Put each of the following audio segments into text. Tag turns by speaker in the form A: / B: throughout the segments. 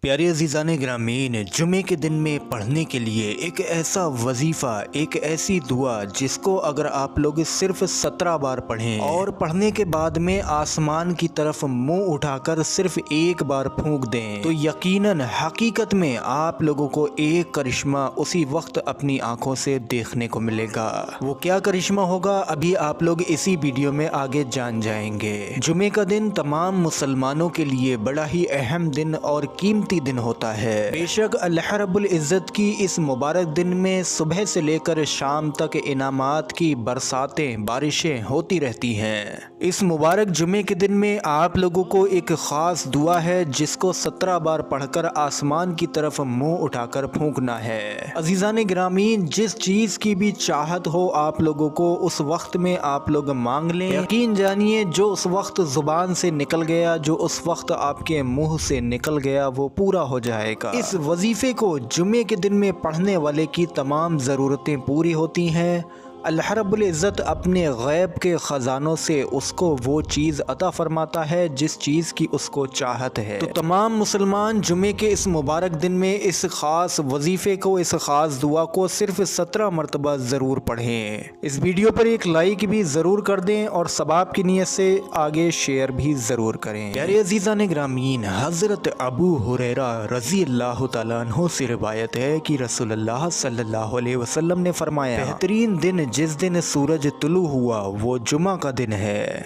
A: پیارے عزیزان گرامین، جمعے کے دن میں پڑھنے کے لیے ایک ایسا وظیفہ، ایک ایسی دعا جس کو اگر آپ لوگ صرف 17 بار پڑھیں اور پڑھنے کے بعد میں آسمان کی طرف منہ اٹھا کر صرف ایک بار پھونک دیں تو یقیناً حقیقت میں آپ لوگوں کو ایک کرشمہ اسی وقت اپنی آنکھوں سے دیکھنے کو ملے گا۔ وہ کیا کرشمہ ہوگا ابھی آپ لوگ اسی ویڈیو میں آگے جان جائیں گے۔ جمعے کا دن تمام مسلمانوں کے لیے بڑا ہی اہم دن اور قیمتی دن ہوتا ہے۔ بے شک اللہ رب العزت کی اس مبارک دن میں صبح سے لے کر شام تک انعامات کی برساتیں، بارشیں ہوتی رہتی ہیں۔ اس مبارک جمعے کے دن میں آپ لوگوں کو ایک خاص دعا ہے جس کو 17 بار پڑھ کر آسمان کی طرف منہ اٹھا کر پھونکنا ہے۔ عزیزان گرامین، جس چیز کی بھی چاہت ہو آپ لوگوں کو اس وقت میں آپ لوگ مانگ لیں، یقین جانیے جو اس وقت زبان سے نکل گیا، جو اس وقت آپ کے منہ سے نکل گیا وہ پورا ہو جائے گا۔ اس وظیفے کو جمعے کے دن میں پڑھنے والے کی تمام ضرورتیں پوری ہوتی ہیں۔ اللہ رب العزت اپنے غیب کے خزانوں سے اس کو وہ چیز عطا فرماتا ہے جس چیز کی اس کو چاہت ہے۔ تو تمام مسلمان جمعے کے اس مبارک دن میں اس خاص وظیفے کو، اس خاص دعا کو صرف 17 مرتبہ ضرور پڑھیں۔ اس ویڈیو پر ایک لائک بھی ضرور کر دیں اور ثواب کی نیت سے آگے شیئر بھی ضرور کریں۔ پیارے عزیزان گرامین، حضرت ابو ہریرہ رضی اللہ تعالیٰ عنہ سے روایت ہے کہ رسول اللہ صلی اللہ علیہ وسلم نے فرمایا، بہترین دن جس دن سورج طلوع ہوا وہ جمعہ کا دن ہے۔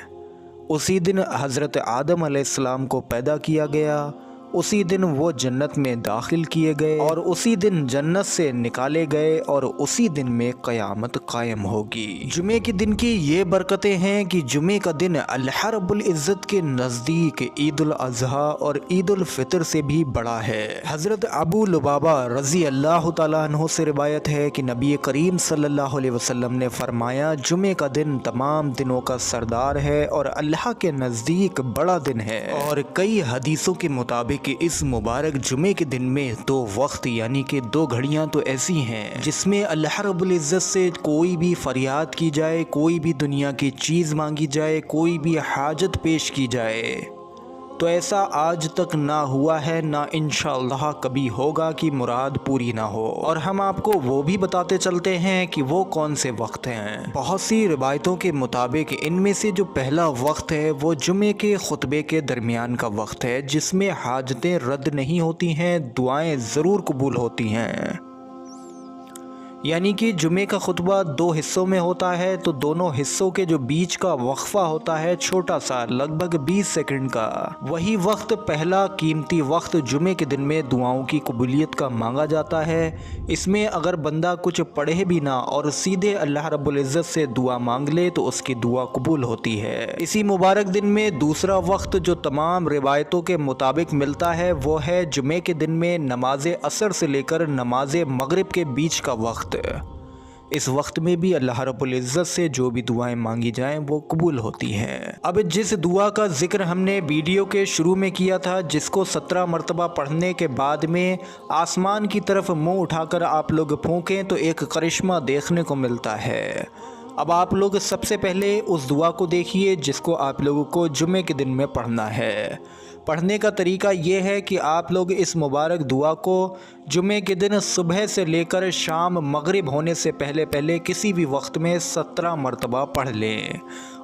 A: اسی دن حضرت آدم علیہ السلام کو پیدا کیا گیا، اسی دن وہ جنت میں داخل کیے گئے اور اسی دن جنت سے نکالے گئے اور اسی دن میں قیامت قائم ہوگی۔ جمعے کے دن کی یہ برکتیں ہیں کہ جمعے کا دن اللہ رب العزت کے نزدیک عید الاضحیٰ اور عید الفطر سے بھی بڑا ہے۔ حضرت ابو لبابہ رضی اللہ تعالیٰ عنہ سے روایت ہے کہ نبی کریم صلی اللہ علیہ وسلم نے فرمایا، جمعے کا دن تمام دنوں کا سردار ہے اور اللہ کے نزدیک بڑا دن ہے۔ اور کئی حدیثوں کے مطابق کہ اس مبارک جمعے کے دن میں 2 وقت یعنی کہ 2 گھڑیاں تو ایسی ہیں جس میں اللہ رب العزت سے کوئی بھی فریاد کی جائے، کوئی بھی دنیا کی چیز مانگی جائے، کوئی بھی حاجت پیش کی جائے تو ایسا آج تک نہ ہوا ہے، نہ انشاءاللہ کبھی ہوگا کہ مراد پوری نہ ہو۔ اور ہم آپ کو وہ بھی بتاتے چلتے ہیں کہ وہ کون سے وقت ہیں۔ بہت سی روایتوں کے مطابق ان میں سے جو پہلا وقت ہے وہ جمعے کے خطبے کے درمیان کا وقت ہے جس میں حاجتیں رد نہیں ہوتی ہیں، دعائیں ضرور قبول ہوتی ہیں۔ یعنی کہ جمعے کا خطبہ 2 حصوں میں ہوتا ہے تو دونوں حصوں کے جو بیچ کا وقفہ ہوتا ہے چھوٹا سا، لگ بھگ 20 سیکنڈ کا، وہی وقت پہلا قیمتی وقت جمعے کے دن میں دعاؤں کی قبولیت کا مانگا جاتا ہے۔ اس میں اگر بندہ کچھ پڑھے بھی نہ اور سیدھے اللہ رب العزت سے دعا مانگ لے تو اس کی دعا قبول ہوتی ہے۔ اسی مبارک دن میں دوسرا وقت جو تمام روایتوں کے مطابق ملتا ہے وہ ہے جمعے کے دن میں نماز عصر سے لے کر نماز مغرب کے بیچ کا وقت۔ اس وقت میں بھی اللہ رب العزت سے جو بھی دعائیں مانگی جائیں وہ قبول ہوتی ہیں۔ اب جس دعا کا ذکر ہم نے ویڈیو کے شروع میں کیا تھا، جس کو 17 مرتبہ پڑھنے کے بعد میں آسمان کی طرف منہ اٹھا کر آپ لوگ پھونکیں تو ایک کرشمہ دیکھنے کو ملتا ہے۔ اب آپ لوگ سب سے پہلے اس دعا کو دیکھیے جس کو آپ لوگوں کو جمعے کے دن میں پڑھنا ہے۔ پڑھنے کا طریقہ یہ ہے کہ آپ لوگ اس مبارک دعا کو جمعے کے دن صبح سے لے کر شام مغرب ہونے سے پہلے کسی بھی وقت میں 17 مرتبہ پڑھ لیں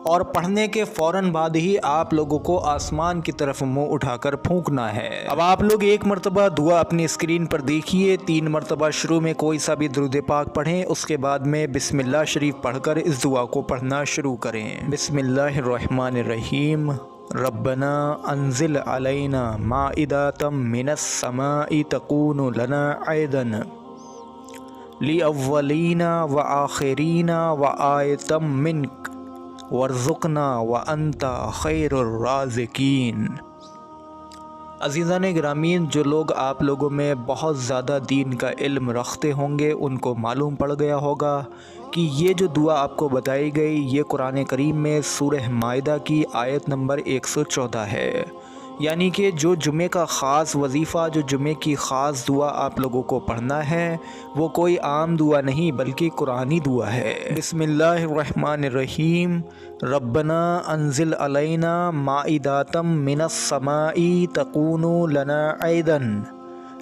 A: اور پڑھنے کے فوراً بعد ہی آپ لوگوں کو آسمان کی طرف منہ اٹھا کر پھونکنا ہے۔ اب آپ لوگ ایک مرتبہ دعا اپنی اسکرین پر دیکھیے، 3 مرتبہ شروع میں کوئی سا بھی درود پاک پڑھیں، اس کے بعد میں بسم اللہ شریف پڑھ کر اس دعا کو پڑھنا شروع کریں۔ بسم اللہ الرحمن الرحیم۔ ربنا انزل علینا مائدۃ من السماء تکون لنا عیدا للاولین والآخرین وآیۃ منک وارزقنا وانت خیر الرازقین۔ عزیزان گرامین، جو لوگ آپ لوگوں میں بہت زیادہ دین کا علم رکھتے ہوں گے ان کو معلوم پڑ گیا ہوگا کہ یہ جو دعا آپ کو بتائی گئی یہ قرآن کریم میں سورہ مائدہ کی آیت نمبر 114 ہے۔ یعنی کہ جو جمعے کا خاص وظیفہ، جو جمعے کی خاص دعا آپ لوگوں کو پڑھنا ہے وہ کوئی عام دعا نہیں بلکہ قرآنی دعا ہے۔ بسم اللہ الرحمن الرحیم۔ ربنا انزل علینا مائدۃ من السماء تکون لنا عیدا